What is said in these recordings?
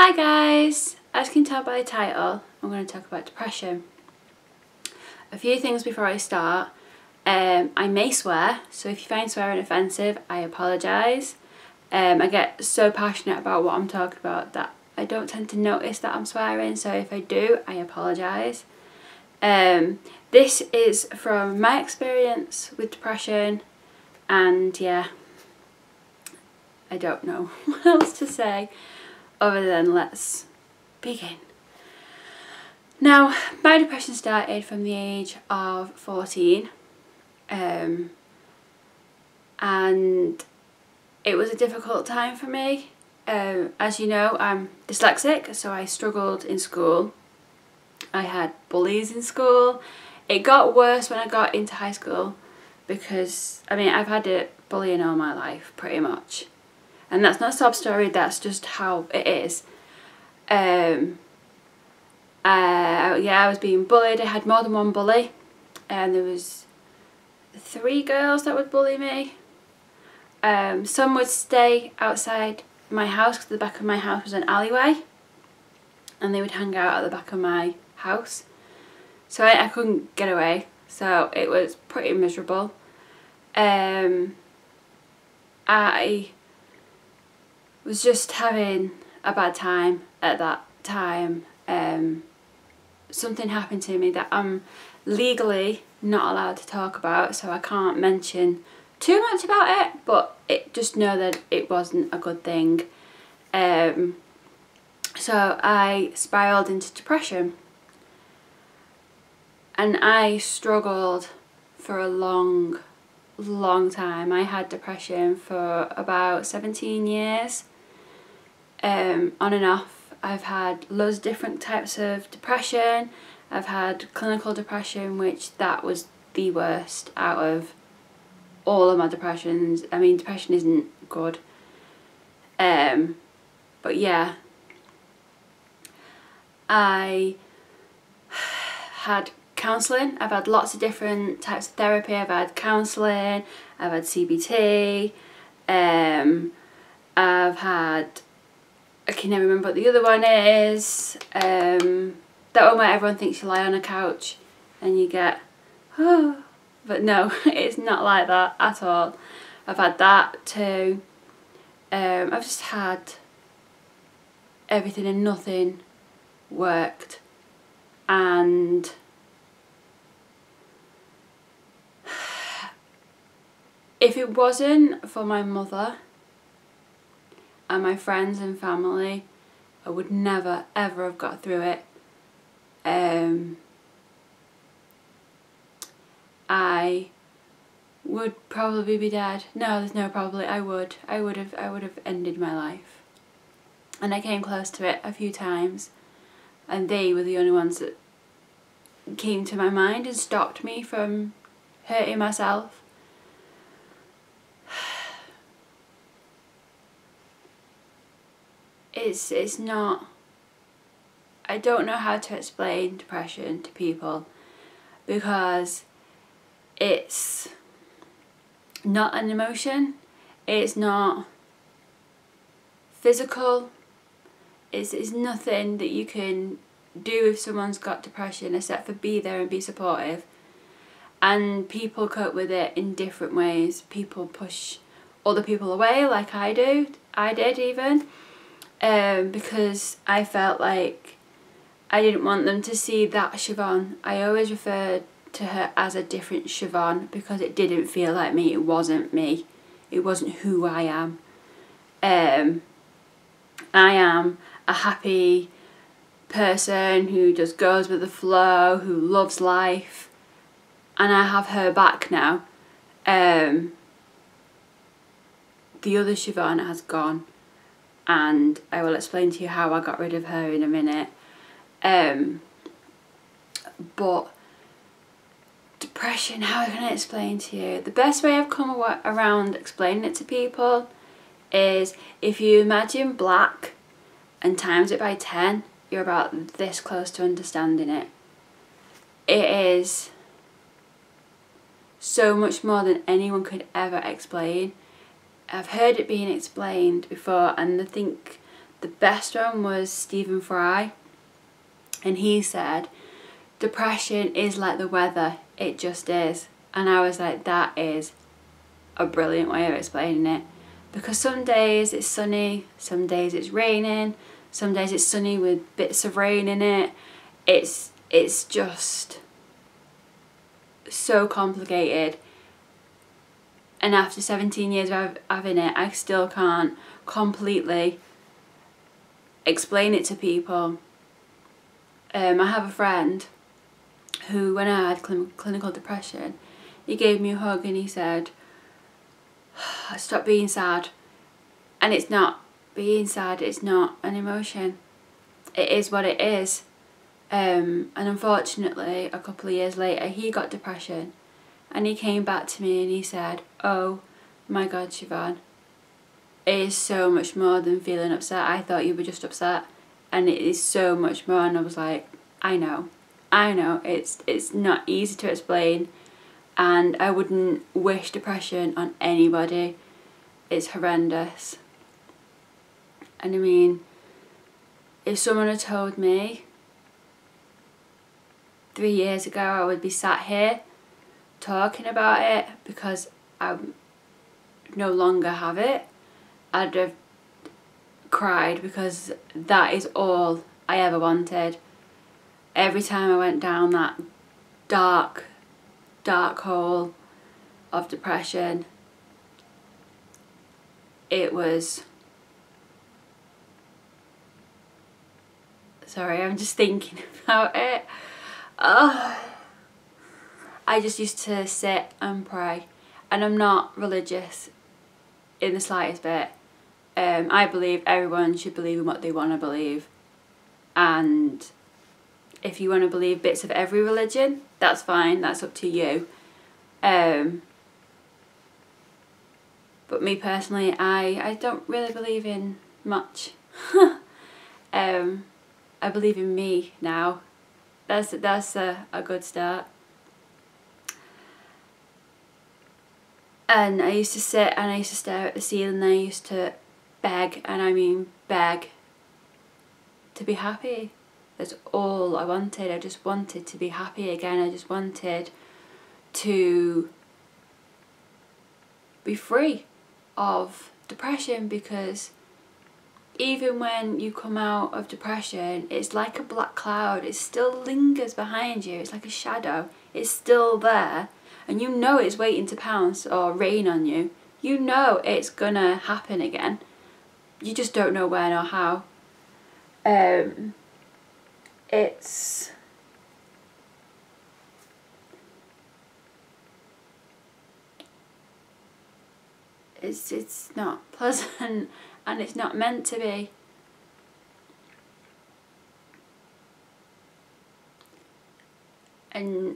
Hi guys! As you can tell by the title, I'm going to talk about depression. A few things before I start. I may swear, so if you find swearing offensive, I apologise. I get so passionate about what I'm talking about that I don't tend to notice that I'm swearing, so if I do, I apologise. This is from my experience with depression, and yeah, I don't know what else to say other than let's begin. Now, my depression started from the age of 14, and it was a difficult time for me. As you know, I'm dyslexic, so I struggled in school. I had bullies in school. It got worse when I got into high school because, I mean, I've had bullying all my life, pretty much. And that's not a sob story, that's just how it is. Yeah, I was being bullied. I had more than one bully, and there was 3 girls that would bully me. Some would stay outside my house because the back of my house was an alleyway, and they would hang out at the back of my house, so I couldn't get away, so it was pretty miserable. I was just having a bad time at that time. Something happened to me that I'm legally not allowed to talk about, so I can't mention too much about it, but just know that it wasn't a good thing. So I spiraled into depression, and I struggled for a long time. I had depression for about 17 years, on and off. I've had loads of different types of depression. I've had clinical depression, which that was the worst out of all of my depressions. I mean, depression isn't good. But yeah, I had counselling. I've had lots of different types of therapy. I've had counselling, I've had CBT, I've had, I can never remember what the other one is, that one where everyone thinks you lie on a couch and you get, oh, but no, it's not like that at all. I've had that too. I've just had everything and nothing worked, and if it wasn't for my mother and my friends and family, I would never ever have got through it. I would probably be dead. No, there's no probably. I would have ended my life. And I came close to it a few times, and they were the only ones that came to my mind and stopped me from hurting myself. It's not, I don't know how to explain depression to people, because it's not an emotion, it's not physical, it's nothing that you can do if someone's got depression except for be there and be supportive. And people cope with it in different ways. People push other people away, like I did even, because I felt like I didn't want them to see that Siobhan. I always referred to her as a different Siobhan because it didn't feel like me. It wasn't me. It wasn't who I am. I am a happy person who just goes with the flow, who loves life, and I have her back now. The other Siobhan has gone, and I will explain to you how I got rid of her in a minute. But depression, how can I explain to you? The best way I've come around explaining it to people is, if you imagine black and times it by 10, you're about this close to understanding it. It is so much more than anyone could ever explain. I've heard it being explained before, and I think The best one was Stephen Fry, and he said, depression is like the weather, it just is. And I was like, that is a brilliant way of explaining it, because some days it's sunny, some days it's raining, some days it's sunny with bits of rain in it. It's just so complicated, and after 17 years of having it, I still can't completely explain it to people. I have a friend who, when I had clinical depression, he gave me a hug and he said, stop being sad. And it's not being sad, it's not an emotion. It is what it is. And unfortunately, a couple of years later, he got depression. And he came back to me and he said, oh my God, Siobhan, it is so much more than feeling upset. I thought you were just upset. And it is so much more. And I was like, I know. It's not easy to explain. And I wouldn't wish depression on anybody. It's horrendous. And I mean, if someone had told me 3 years ago I would be sat here talking about it because I no longer have it, I'd have cried, because that is all I ever wanted. Every time I went down that dark hole of depression, it was... Sorry, I'm just thinking about it. Oh, I just used to sit and pray, and I'm not religious in the slightest bit. I believe everyone should believe in what they want to believe, and if you want to believe bits of every religion, that's fine, that's up to you. But me personally, I don't really believe in much. I believe in me now. That's a good start. And I used to sit and I used to stare at the ceiling and I used to beg, and I mean beg, to be happy. That's all I wanted. I just wanted to be happy again. I just wanted to be free of depression, because even when you come out of depression, it's like a black cloud. It still lingers behind you. It's like a shadow. It's still there. And you know it's waiting to pounce or rain on you. You know it's gonna happen again. You just don't know when or how. It's not pleasant, and it's not meant to be. And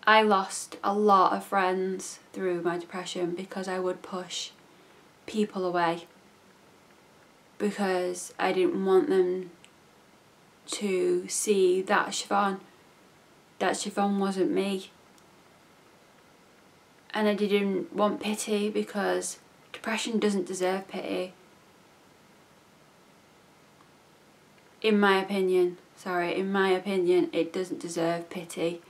I lost a lot of friends through my depression because I would push people away, because I didn't want them to see that Siobhan wasn't me. And I didn't want pity, because depression doesn't deserve pity. In my opinion, it doesn't deserve pity.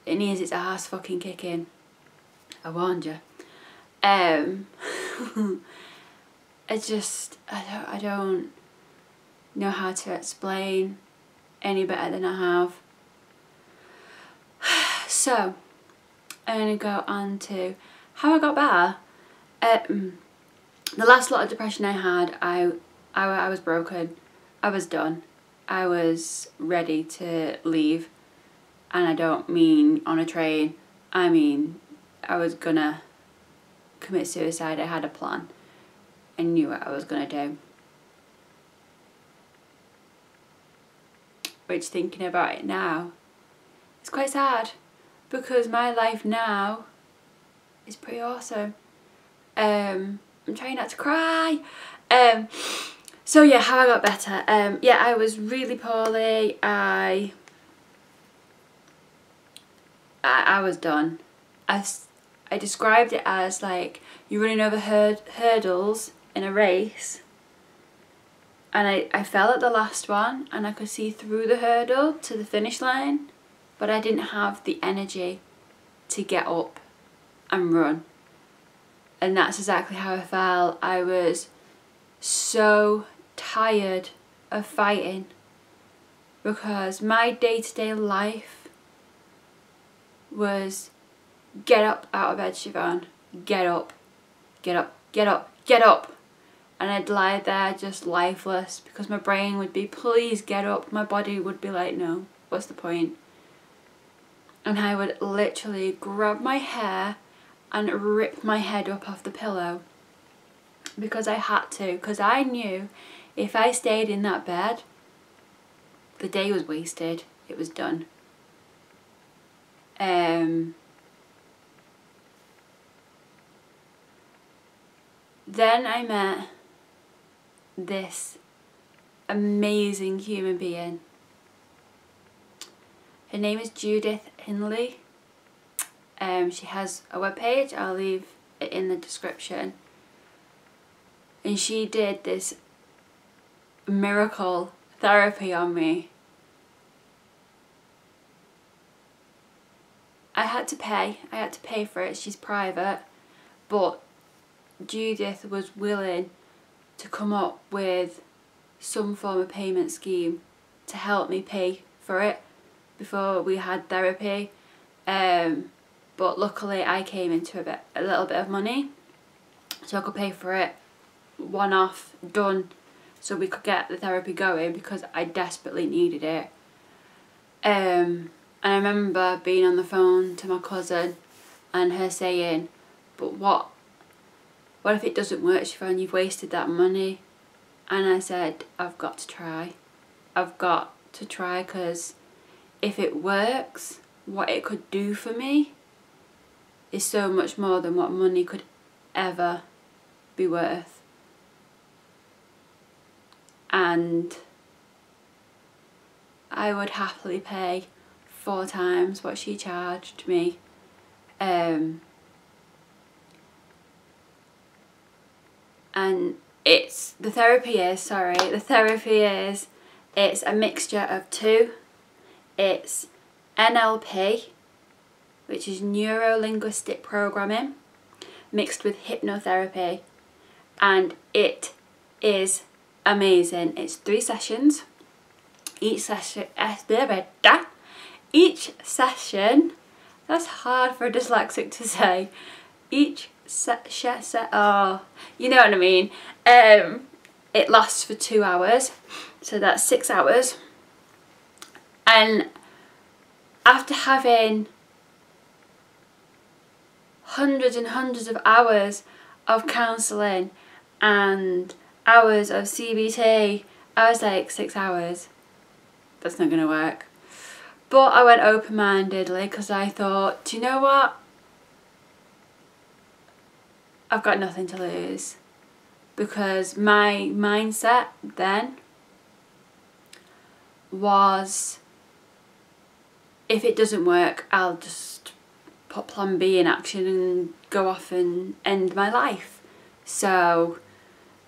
It needs its ass fucking kicking. I warned you. I don't know how to explain any better than I have. So, I'm going to go on to how I got better. The last lot of depression I had, I was broken. I was done. I was ready to leave. And I don't mean on a train. I mean, I was gonna commit suicide. I had a plan. I knew what I was gonna do. Which, thinking about it now, it's quite sad, because my life now is pretty awesome. I'm trying not to cry. So yeah, how I got better. Yeah, I was really poorly. I was done. I described it as like you're running over hurdles in a race, and I fell at the last one, and I could see through the hurdle to the finish line, but I didn't have the energy to get up and run. And that's exactly how I felt. I was so tired of fighting, because my day-to-day life was get up out of bed, Siobhan, get up, get up, get up, get up. And I'd lie there just lifeless, because my brain would be, please get up. My body would be like, no, what's the point? And I would literally grab my hair and rip my head up off the pillow, because I had to, because I knew if I stayed in that bed, the day was wasted. It was done. Then I met this amazing human being. Her name is Judith Hindley. She has a webpage, I'll leave it in the description. And she did this miracle therapy on me. I had to pay for it, she's private, but Judith was willing to come up with some form of payment scheme to help me pay for it before we had therapy. But luckily I came into a little bit of money, so I could pay for it one off, done, so we could get the therapy going, because I desperately needed it. And I remember being on the phone to my cousin and her saying, but what if it doesn't work, Siobhan? You've wasted that money. And I said, I've got to try. I've got to try, because if it works, what it could do for me is so much more than what money could ever be worth. And I would happily pay 4 times what she charged me. And it's the therapy is it's a mixture of 2. It's NLP, which is neuro-linguistic programming, mixed with hypnotherapy, and it is amazing. It's 3 sessions. Each session, that's hard for a dyslexic to say. Each you know what I mean. It lasts for 2 hours, so that's 6 hours. And after having hundreds and hundreds of hours of counselling and hours of CBT, I was like, 6 hours, that's not going to work. But I went open-mindedly, because I thought, do you know what? I've got nothing to lose. Because my mindset then was, if it doesn't work, I'll just put plan B in action and go off and end my life. So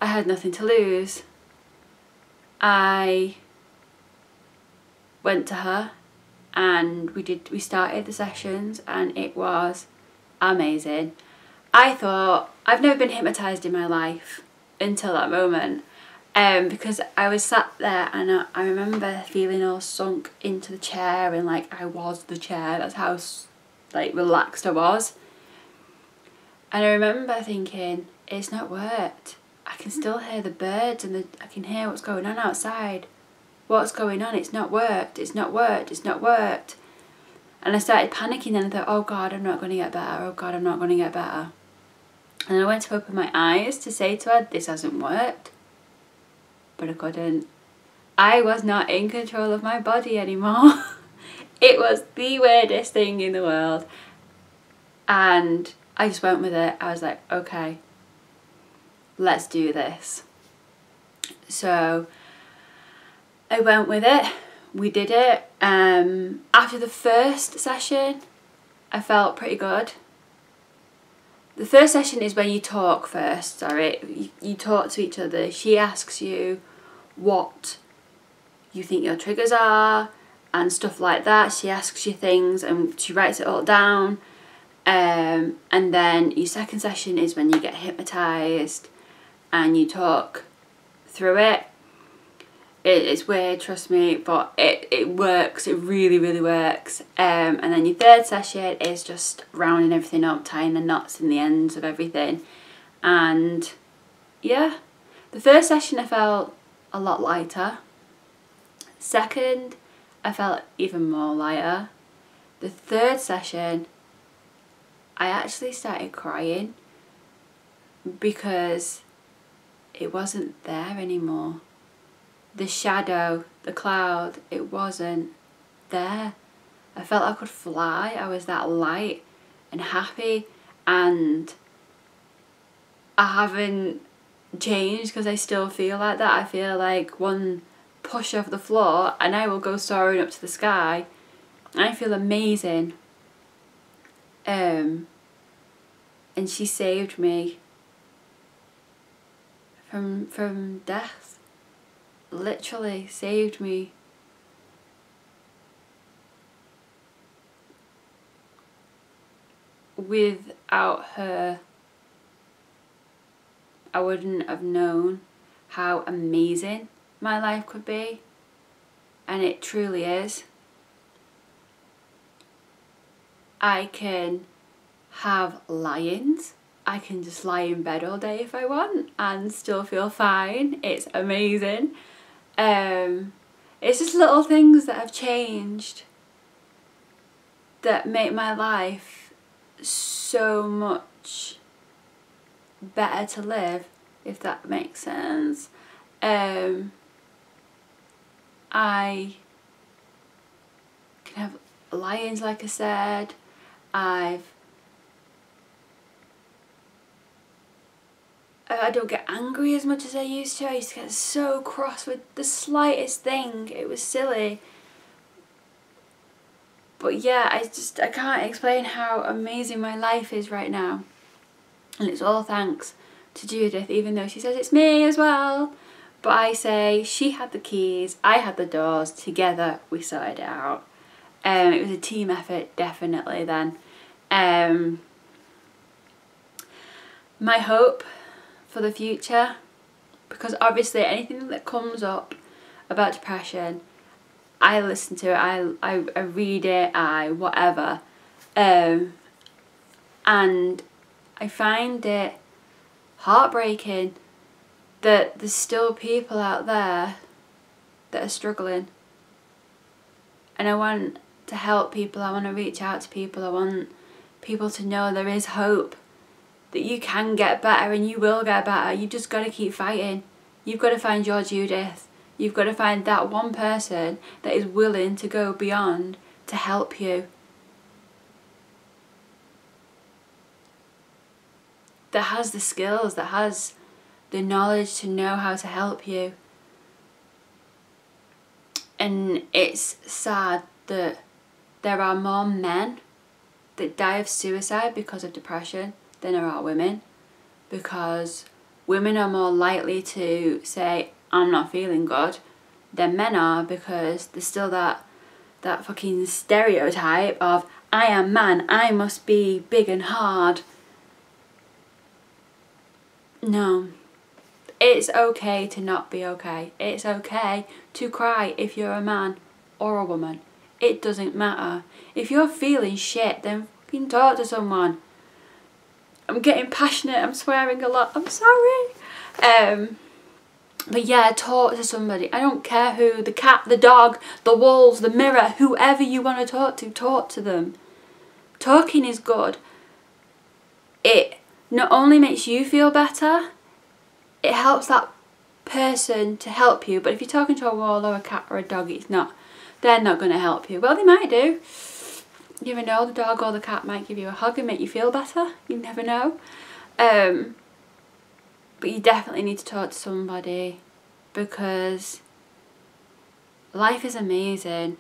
I had nothing to lose. I went to her and we started the sessions, and it was amazing. I thought, I've never been hypnotised in my life until that moment, because I was sat there and I remember feeling all sunk into the chair, and like I was the chair. That's how like relaxed I was. And I remember thinking, it's not worked. I can still hear the birds, and I can hear what's going on outside. What's going on? It's not worked. It's not worked. It's not worked. And I started panicking, and I thought, oh God, I'm not going to get better. Oh God, I'm not going to get better. And I went to open my eyes to say to her, this hasn't worked. But I couldn't. I was not in control of my body anymore. It was the weirdest thing in the world. And I just went with it. I was like, okay, let's do this. So I went with it. We did it. After the first session, I felt pretty good. the first session is when you talk first, sorry. You talk to each other. She asks you what you think your triggers are and stuff like that. She asks you things and she writes it all down. And then your second session is when you get hypnotised and you talk through it. It's weird, trust me, but it works. It really, really works. And then your third session is just rounding everything up, tying the knots in the ends of everything. And yeah, the first session I felt a lot lighter. Second, I felt even more lighter. The third session, I actually started crying because it wasn't there anymore. The shadow, the cloud, it wasn't there. I felt I could fly. I was that light and happy, and I haven't changed because I still feel like that. I feel like one push off the floor and I will go soaring up to the sky. I feel amazing. And she saved me from death. Literally saved me. Without her, I wouldn't have known how amazing my life could be, and it truly is. I can have lions. I can just lie in bed all day if I want and still feel fine. It's amazing. It's just little things that have changed that make my life so much better to live, if that makes sense. I can have lions, like I said. I don't get angry as much as I used to. I used to get so cross with the slightest thing. It was silly. But yeah, I can't explain how amazing my life is right now. And it's all thanks to Judith, even though she says it's me as well. But I say she had the keys, I had the doors, together we sorted it out. It was a team effort, definitely then. My hope for the future, because obviously anything that comes up about depression, I listen to it, I read it, whatever, and I find it heartbreaking that there's still people out there that are struggling, and I want to help people, I want to reach out to people, I want people to know there is hope, that you can get better and you will get better. You've just got to keep fighting. You've got to find your Judith. You've got to find that one person that is willing to go beyond to help you. That has the skills, that has the knowledge to know how to help you. And it's sad that there are more men that die of suicide because of depression than there are women, because women are more likely to say I'm not feeling good than men are, because there's still that fucking stereotype of I am man, I must be big and hard. No, it's okay to not be okay. It's okay to cry if you're a man or a woman. It doesn't matter. If you're feeling shit, then fucking talk to someone. I'm getting passionate, I'm swearing a lot, I'm sorry. But yeah, talk to somebody. I don't care who, the cat, the dog, the walls, the mirror, whoever you want to talk to them. Talking is good. It not only makes you feel better, it helps that person to help you. But if you're talking to a wall or a cat or a dog, they're not going to help you. Well, they might do. You never know, the dog or the cat might give you a hug and make you feel better. You never know. But you definitely need to talk to somebody, because life is amazing.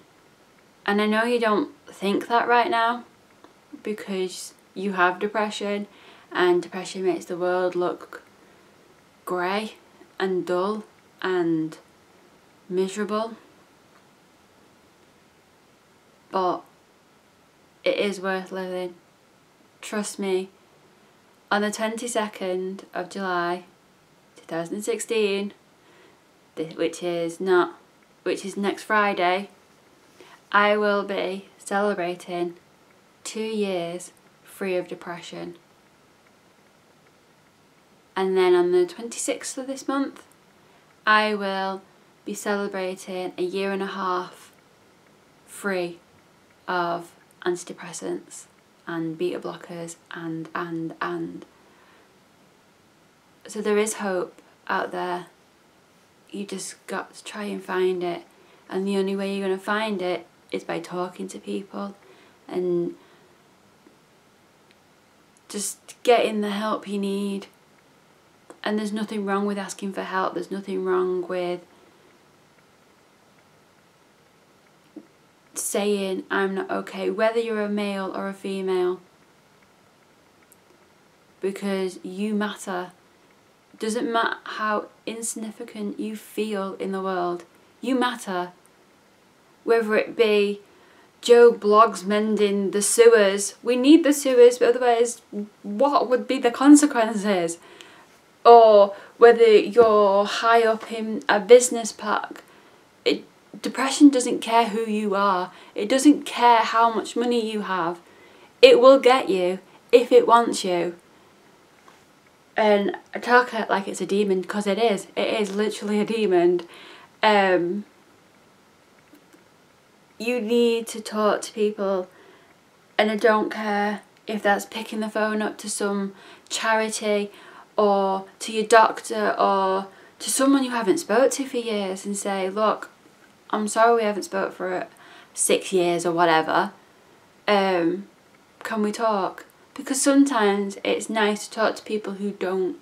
And I know you don't think that right now because you have depression and depression makes the world look grey and dull and miserable, but it is worth living. Trust me. On the 22nd of July 2016, which is next Friday, I will be celebrating 2 years free of depression. And then on the 26th of this month, I will be celebrating 1.5 years free of antidepressants and beta blockers and. So there is hope out there. You just got to try and find it. And the only way you're going to find it is by talking to people and just getting the help you need. And there's nothing wrong with asking for help. There's nothing wrong with saying I'm not okay, whether you're a male or a female, because you matter. Doesn't matter how insignificant you feel in the world, you matter. Whether it be Joe Bloggs mending the sewers, we need the sewers, but otherwise what would be the consequences? Or whether you're high up in a business park, depression doesn't care who you are. It doesn't care how much money you have. It will get you if it wants you. And I talk it like it's a demon, because it is. It is literally a demon. You need to talk to people, and I don't care if that's picking the phone up to some charity or to your doctor or to someone you haven't spoke to for years and say, look, I'm sorry we haven't spoke for 6 years or whatever. Can we talk? Because sometimes it's nice to talk to people who don't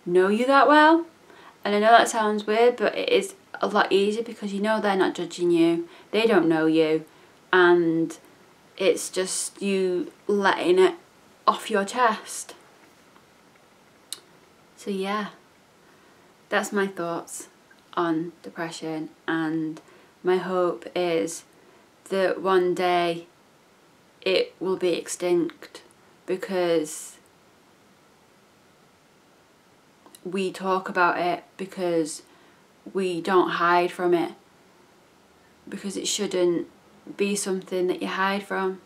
know you that well. And I know that sounds weird, but it is a lot easier because you know they're not judging you. They don't know you. And it's just you letting it off your chest. So yeah, that's my thoughts on depression. And my hope is that one day it will be extinct, because we talk about it, because we don't hide from it, because it shouldn't be something that you hide from.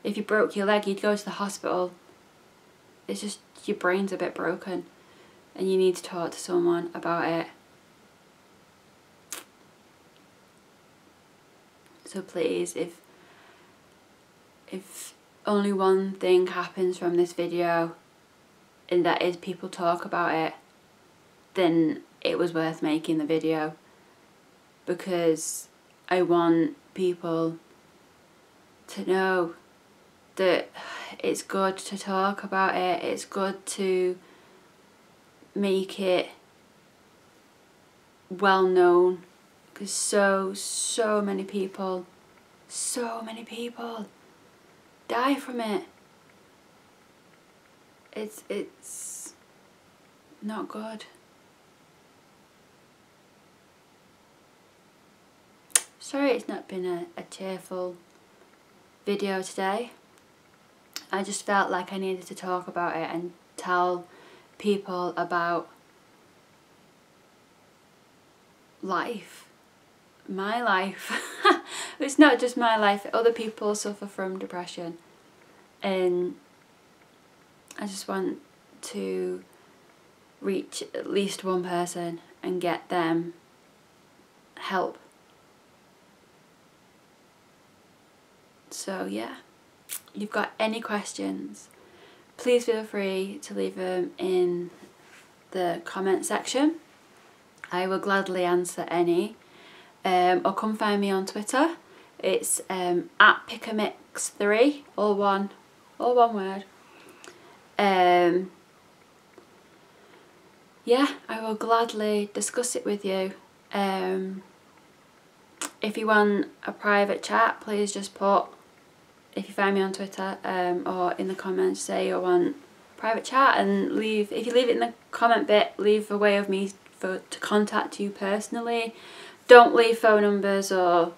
If you broke your leg, you'd go to the hospital. It's just your brain's a bit broken and you need to talk to someone about it. So please, if only one thing happens from this video, and that is people talk about it, then it was worth making the video, because I want people to know that it's good to talk about it. It's good to make it well known, because so many people die from it. It's not good. Sorry it's not been a cheerful video today. I just felt like I needed to talk about it and tell people about life. My life. It's not just my life. Other people suffer from depression. And I just want to reach at least one person and get them help. So yeah, if you've got any questions, please feel free to leave them in the comment section. I will gladly answer any. Or come find me on Twitter. It's at Pickamix3, all one word. Yeah, I will gladly discuss it with you. If you want a private chat, please just put, if you find me on Twitter or in the comments, say you want private chat and leave, if you leave it in the comment bit, leave a way of me to contact you personally. Don't leave phone numbers or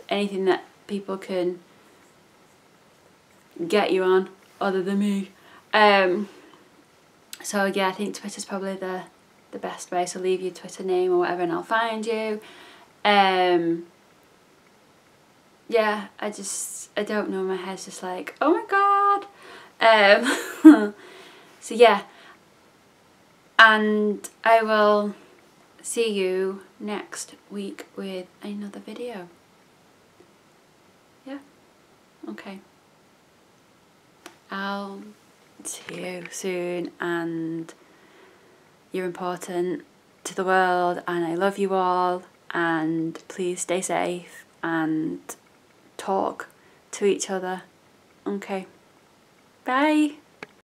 anything that people can get you on other than me. So yeah, I think Twitter's probably the best way. So leave your Twitter name or whatever and I'll find you. Yeah, I don't know, my head's just like, oh my god. So yeah, and I will see you next week with another video. Yeah, okay. I'll see you soon, and you're important to the world and I love you all, and please stay safe and talk to each other. Okay, bye.